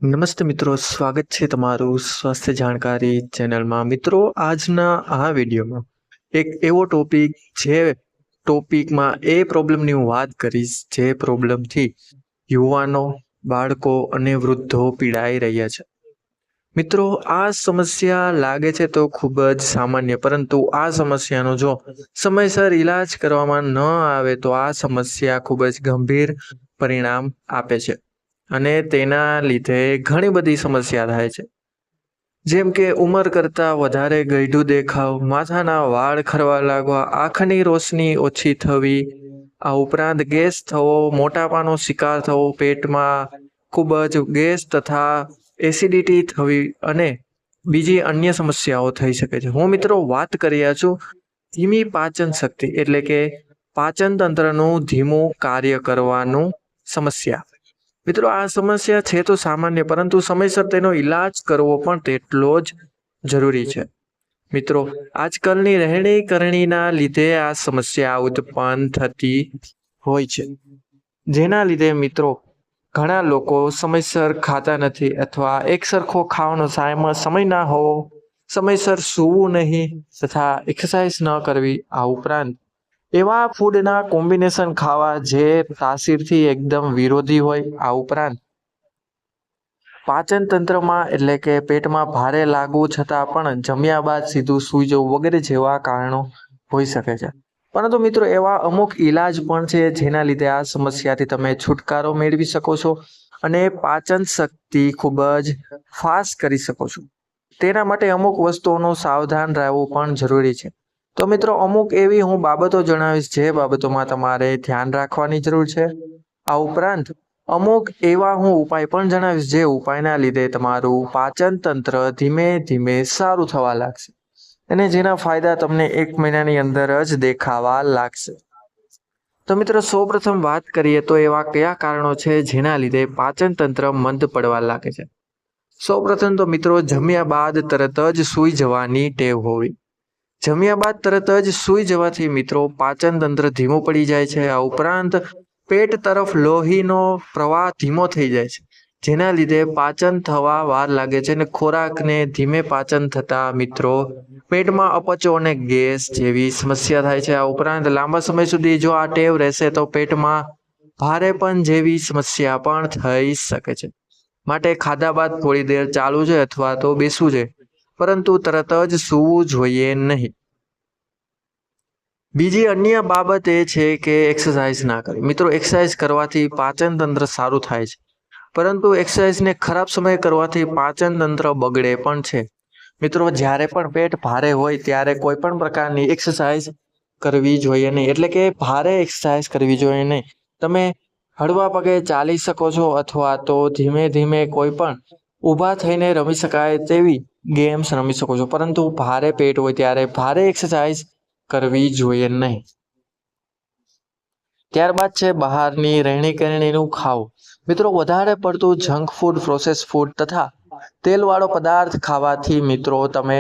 નમસ્તે મિત્રો, સ્વાગત છે તમારું સ્વાસ્થ્ય જાણકારી ચેનલમાં। મિત્રો, આજના આ વિડીયોમાં એક એવો ટોપિકમાં એ પ્રોબ્લેમની હું વાત કરીશ જે પ્રોબ્લેમથી યુવાનો, બાળકો અને વૃદ્ધો પીડાઈ રહ્યા છે। મિત્રો, આ સમસ્યા લાગે છે તો ખૂબ જ સામાન્ય, પરંતુ આ સમસ્યાનો જો સમયસર ઈલાજ કરવામાં ન આવે તો આ સમસ્યા ખૂબ જ ગંભીર પરિણામ આપે છે અને તેના લીધે ઘણી બધી સમસ્યા થાય છે, જેમ કે ઉંમર કરતાં વધારે ગઈઢું દેખાવ, માથાના વાળ ખરવા લાગવા, આંખની રોશની ઓછી થવી, આ ઉપરાંત ગેસ થવો, મોટાપાનો શિકાર થવો, પેટમાં ખૂબ જ ગેસ તથા એસિડિટી થવી અને બીજી અન્ય સમસ્યાઓ થઈ શકે છે। હું મિત્રો વાત કરી રહ્યા છું ધીમી પાચન શક્તિ એટલે કે પાચન તંત્રનું ધીમું કાર્ય કરવાનું સમસ્યા। મિત્રો, આ સમસ્યા છે તો સામાન્ય, પરંતુ સમયસર તેનો ઈલાજ કરવો પણ તેટલો જ જરૂરી છે। મિત્રો, આજકાલની રહેણી કરણીના લીધે આ સમસ્યા ઉત્પન્ન થતી હોય છે, જેના લીધે મિત્રો ઘણા લોકો સમયસર ખાતા નથી અથવા એકસરખો ખાવાનો સમય ના હોવો, સમયસર સૂવું નહીં તથા એક્સરસાઇઝ ન કરવી, આ ઉપરાંત એવા ફૂડના કોમ્બિનેશન ખાવા જે તાસીરથી એકદમ વિરોધી હોય, આ ઉપરાંત પાચન તંત્રમાં એટલે કે પેટમાં ભારે લાગવું છતાં પણ જમ્યા બાદ સીધું સૂઈ જવું વગેરે જેવા કારણો હોઈ શકે છે। પરંતુ મિત્રો, એવા અમુક ઈલાજ પણ છે જેના લીધે આ સમસ્યાથી તમે છુટકારો મેળવી શકો છો અને પાચન શક્તિ ખૂબ જ ફાસ્ટ કરી શકો છો। તેના માટે અમુક વસ્તુઓનું સાવધાન રહેવું પણ જરૂરી છે। તો મિત્રો, અમુક એવી હું બાબતો જણાવીશ જે બાબતોમાં તમારે ધ્યાન રાખવાની જરૂર છે। આ ઉપરાંત અમુક એવા હું ઉપાય પણ જણાવીશ જે ઉપાયના લીધે તમારું પાચન તંત્ર ધીમે ધીમે સારું થવા લાગશે અને જેના ફાયદા તમને 1 મહિનાની અંદર જ દેખાવા લાગશે। તો મિત્રો, સૌપ્રથમ વાત કરીએ તો એવા કયા કારણો છે જેના લીધે પાચન તંત્ર મંદ પડવા લાગે છે। સૌપ્રથમ તો મિત્રો, જમ્યા બાદ તરત જ સૂઈ જવાની ટેવ હોવી। જમ્યા બાદ તરત જ સૂઈ જવાથી મિત્રો પાચન તંત્ર ધીમું પડી જાય છે। આ ઉપરાંત પેટ તરફ લોહીનો પ્રવાહ ધીમો થઈ જાય છે, જેના લીધે પાચન થવા વાર લાગે છે અને ખોરાકને ધીમે પાચન થતા મિત્રો પેટમાં અપચો અને ગેસ જેવી સમસ્યા થાય છે। આ ઉપરાંત લાંબા સમય સુધી જો આ ટેવ રહેશે તો પેટમાં ભારેપણ જેવી સમસ્યા પણ થઈ શકે છે। માટે ખાધા બાદ થોડી દેર ચાલવું જોઈએ અથવા તો બેસવું જોઈએ, પરંતુ તરત જ સૂવું જોઈએ નહીં। બીજી અન્ય બાબત એ છે કે એક્સરસાઇઝ ના કરવી। મિત્રો, એક્સરસાઇઝ કરવાથી પાચન તંત્ર સારું થાય છે, પરંતુ એક્સરસાઇઝને ખરાબ સમયે કરવાથી પાચન તંત્ર બગડે પણ છે। મિત્રો, જ્યારે પણ પેટ ભારે હોય ત્યારે કોઈ પણ પ્રકારની એક્સરસાઇઝ કરવી જોઈએ નહીં, એટલે કે ભારે એક્સરસાઇઝ કરવી જોઈએ નહીં। તમે હળવા પગે ચાલી શકો છો અથવા તો ધીમે ધીમે કોઈ પણ ઊભા થઈને રમી શકાય તેવી ગેમ્સ રમી શકો છો, પરંતુ ભારે પેટ હોય ત્યારે ભારે એક્સરસાઇઝ કરવી જોઈએ નહીં। ત્યારબાદ છે બહારની રહેણી કહેણીનું ખાવું। મિત્રો, વધારે પડતું જંક ફૂડ, પ્રોસેસ ફૂડ તથા તેલવાળો પદાર્થ ખાવાથી મિત્રો તમે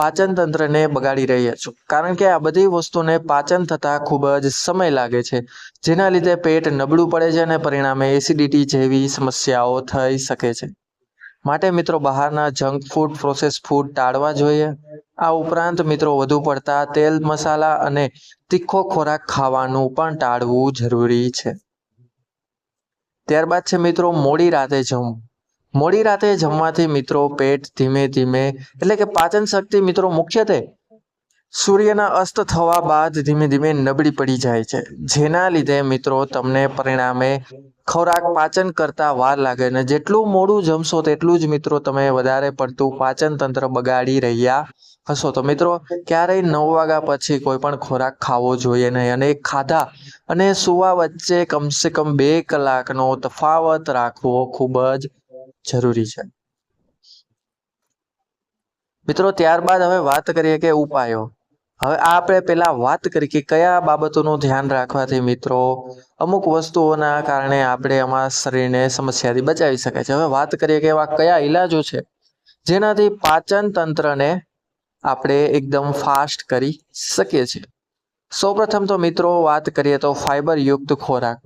પાચન તંત્રને બગાડી રહ્યા છો, કારણ કે આ બધી વસ્તુને પાચન થતા ખૂબ જ સમય લાગે છે, જેના લીધે પેટ નબળું પડે છે અને પરિણામે એસિડિટી જેવી સમસ્યાઓ થઈ શકે છે। માટે મિત્રો, બહારના જંક ફૂડ, પ્રોસેસ ફૂડ ટાળવા જોઈએ। આ ઉપરાંત મિત્રો, વધુ પડતા તેલ, મસાલા અને તીખો ખોરાક ખાવાનું પણ ટાળવું જરૂરી છે। ત્યારબાદ છે મિત્રો, મોડી રાતે જમવું। મોડી રાતે જમવાથી મિત્રો પેટ ધીમે ધીમે એટલે કે પાચન શક્તિ મિત્રો મુખ્યત્વે સૂર્યના અસ્ત થવા બાદ ધીમે ધીમે નબળી પડી જાય છે, જેના લીધે મિત્રો તમને પરિણામે ખોરાક પાચન કરતા વાર લાગે ને જેટલું મોડું જમશો તેટલું જ મિત્રો તમે વધારે પડતું પાચન તંત્ર બગાડી રહ્યા હશો। તો મિત્રો, ક્યારેય 9 વાગ્યા પછી કોઈ પણ ખોરાક ખાવો જોઈએ નહીં અને ખાધા અને સૂવા વચ્ચે કમસે કમ 2 કલાકનો તફાવત રાખવો ખૂબ જ જરૂરી છે। મિત્રો, ત્યારબાદ હવે વાત કરીએ કે ઉપાયો। હવે આપણે પહેલા વાત કરી કે કયા બાબતોનું ધ્યાન રાખવાથી મિત્રો અમુક વસ્તુઓના કારણે આપણે અમારા શરીરને સમસ્યાથી બચાવી શકાય છે। હવે વાત કરીએ કે એવા કયા ઈલાજો છે જેનાથી પાચન તંત્રને આપણે એકદમ ફાસ્ટ કરી શકીએ છીએ। સૌપ્રથમ તો મિત્રો વાત કરીએ તો ફાઈબર યુક્ત ખોરાક।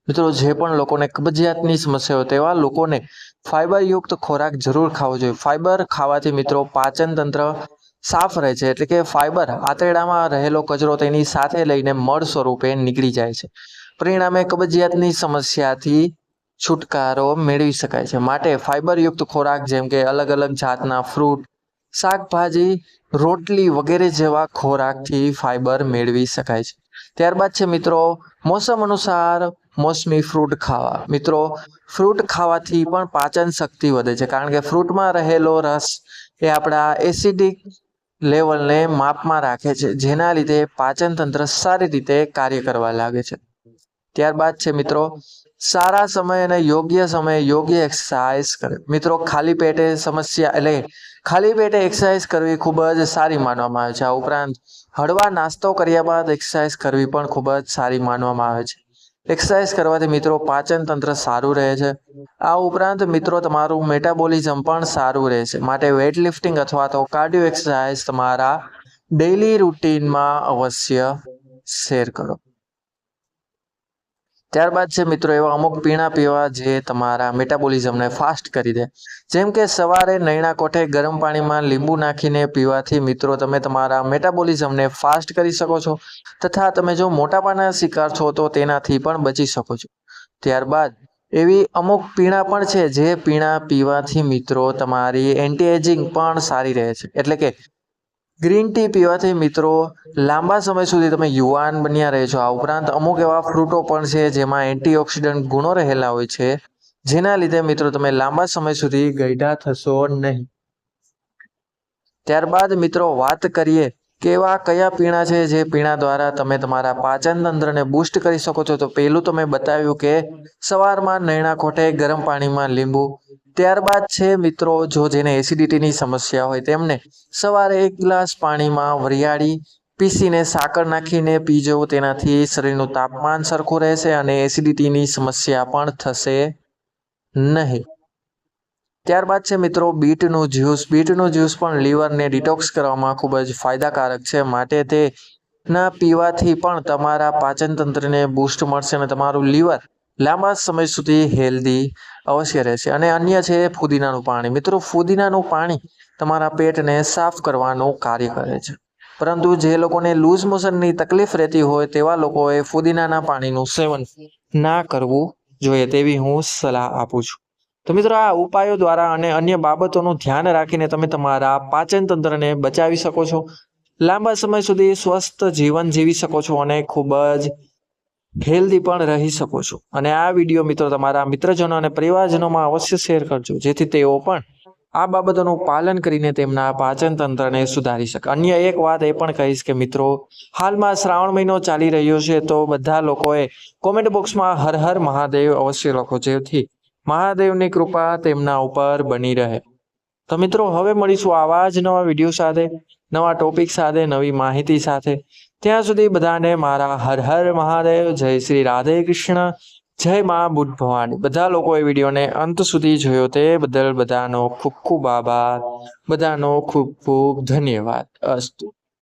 મિત્રો, જે પણ લોકોને કબજિયાતની સમસ્યા હોય તેવા લોકોને ફાઈબર યુક્ત ખોરાક જરૂર ખાવો જોઈએ। ફાઈબર ખાવાથી મિત્રો પાચન તંત્ર સાફ રહે છે, એટલે કે ફાઈબર આંતરડામાં રહેલો કચરો તેની સાથે લઈને મળ સ્વરૂપે નીકળી જાય છે। પરિણામે કબજિયાતની સમસ્યાથી છુટકારો મેળવી શકાય છે। માટે ફાઈબર યુક્ત ખોરાક જેમ કે અલગ અલગ જાતના ફ્રૂટ, શાકભાજી, રોટલી વગેરે જેવા ખોરાકથી ફાઈબર મેળવી શકાય છે। ત્યારબાદ છે મિત્રો મોસમ અનુસાર મોસમી ફ્રૂટ ખાવા। મિત્રો ફ્રૂટ ખાવાથી પણ પાચન શક્તિ વધે છે, કારણ કે ફ્રૂટમાં રહેલો રસ એ આપણા એસિડિક લેવલને માપમાં રાખે છે, જેના લીધે પાચન તંત્ર સારી રીતે કાર્ય કરવા લાગે છે। ત્યારબાદ છે મિત્રો સારા સમય અને યોગ્ય સમયે યોગ્ય એક્સરસાઇઝ કરે। મિત્રો ખાલી પેટે એક્સરસાઇઝ કરવી ખૂબ જ સારી માનવામાં આવે છે। આ ઉપરાંત હળવા નાસ્તો કર્યા બાદ એક્સરસાઇઝ કરવી પણ ખૂબ જ સારી માનવામાં આવે છે। એક્સરસાઇઝ કરવાથી મિત્રો પાચન તંત્ર સારું રહે છે। આ ઉપરાંત મિત્રો તમારું મેટાબોલિઝમ પણ સારું રહે છે। માટે વેઇટ લિફ્ટિંગ અથવા તો કાર્ડિયો એક્સરસાઇઝ તમારા ડેઇલી રૂટીનમાં અવશ્ય શેર કરો। ત્યારબાદ છે મિત્રો એવા અમુક પીણા પીવા જે તમારા મેટાબોલિઝમને ફાસ્ટ કરી દે, જેમ કે સવારે નૈણા કોઠે ગરમ પાણીમાં લીંબુ નાખીને પીવાથી મિત્રો તમે તમારા મેટાબોલિઝમને ફાસ્ટ કરી શકો છો, તથા તમે જો મોટાપાના શિકાર છો તો તેનાથી પણ બચી શકો છો। ત્યારબાદ એવી અમુક પીણા પણ છે જે પીણા પીવાથી મિત્રો તમારી એન્ટી એજિંગ પણ સારી રહે છે, એટલે કે ગ્રીન ટી પીવાથી મિત્રો લાંબા સમય સુધી તમે યુવાન બન્યા રહે છો। આ ઉપરાંત અમુક એવા ફ્રૂટો પણ છે જેમાં એન્ટીઓક્સિડન્ટ ગુણો રહેલા હોય છે, જેના લીધે મિત્રો તમે લાંબા સમય સુધી ગયઢા થશો નહીં। ત્યારબાદ મિત્રો વાત કરીએ કે એવા કયા પીણા છે જે પીણા દ્વારા તમે તમારા પાચન તંત્રને બૂસ્ટ કરી શકો છો। તો પહેલું તમે બતાવ્યું કે સવારમાં નૈણા કોઠે ગરમ પાણીમાં લીંબુ। ત્યારબાદ છે મિત્રો જો જેને એસિડિટીની સમસ્યા હોય તેમને સવારે 1 ગ્લાસ પાણીમાં વરિયાળી પીસીને સાકર નાખીને પીજો। તેનાથી શરીરનું તાપમાન સરખું રહેશે અને એસિડિટીની સમસ્યા પણ થશે નહીં। ત્યારબાદ છે મિત્રો બીટનું જ્યુસ। બીટનું જ્યુસ પણ લીવરને ડિટોક્સ કરવામાં ખૂબ જ ફાયદાકારક છે, માટે તે ના પીવાથી પણ તમારા પાચન તંત્રને બૂસ્ટ મળશે અને તમારું લીવર લાંબા સમય સુધી હેલ્ધી અવશ્ય રહેશે। અને અન્ય છે ફુદીનાનું પાણી। મિત્રો ફુદીનાનું પાણી તમારા પેટને સાફ કરવાનું કાર્ય કરે છે, પરંતુ જે લોકોને લૂઝ મોશનની તકલીફ રહેતી હોય તેવા લોકોએ ફુદીનાના પાણીનું સેવન ના કરવું જોઈએ તેવી હું સલાહ આપું છું। તો મિત્રો આ ઉપાયો દ્વારા અને અન્ય બાબતોનું ધ્યાન રાખીને તમે તમારા પાચન તંત્રને બચાવી શકો છો, લાંબા સમય સુધી સ્વસ્થ જીવન જીવી શકો છો અને ખૂબ જ હેલ્ધી પણ રહી શકો છો। અને આ વિડીયો મિત્રો તમારા મિત્રજનો અને પરિવારજનોમાં અવશ્ય શેર કરજો, જેથી તેઓ પણ આ બાબતોનું પાલન કરીને તેમના પાચન તંત્રને સુધારી શકે। અન્ય એક વાત એ પણ કહીશ કે મિત્રો હાલમાં શ્રાવણ મહિનો ચાલી રહ્યો છે, તો બધા લોકોએ કોમેન્ટ બોક્સમાં હર હર મહાદેવ અવશ્ય લખો, જેથી મહાદેવની કૃપા તેમના ઉપર બની રહે। તો મિત્રો હવે મળીશું આવા જ નવા વિડીયો સાથે, નવા ટોપિક સાથે, નવી માહિતી સાથે। ત્યાં સુધી બધાને મારા હર હર મહાદેવ, જય શ્રી રાધે કૃષ્ણ, જય મા બુદ્ધ ભવાની। બધા લોકોએ વિડીયોને અંત સુધી જોયો તે બદલ બધાનો ખૂબ ખૂબ આભાર, બધાનો ખૂબ ખૂબ ધન્યવાદ। અસ્તુ।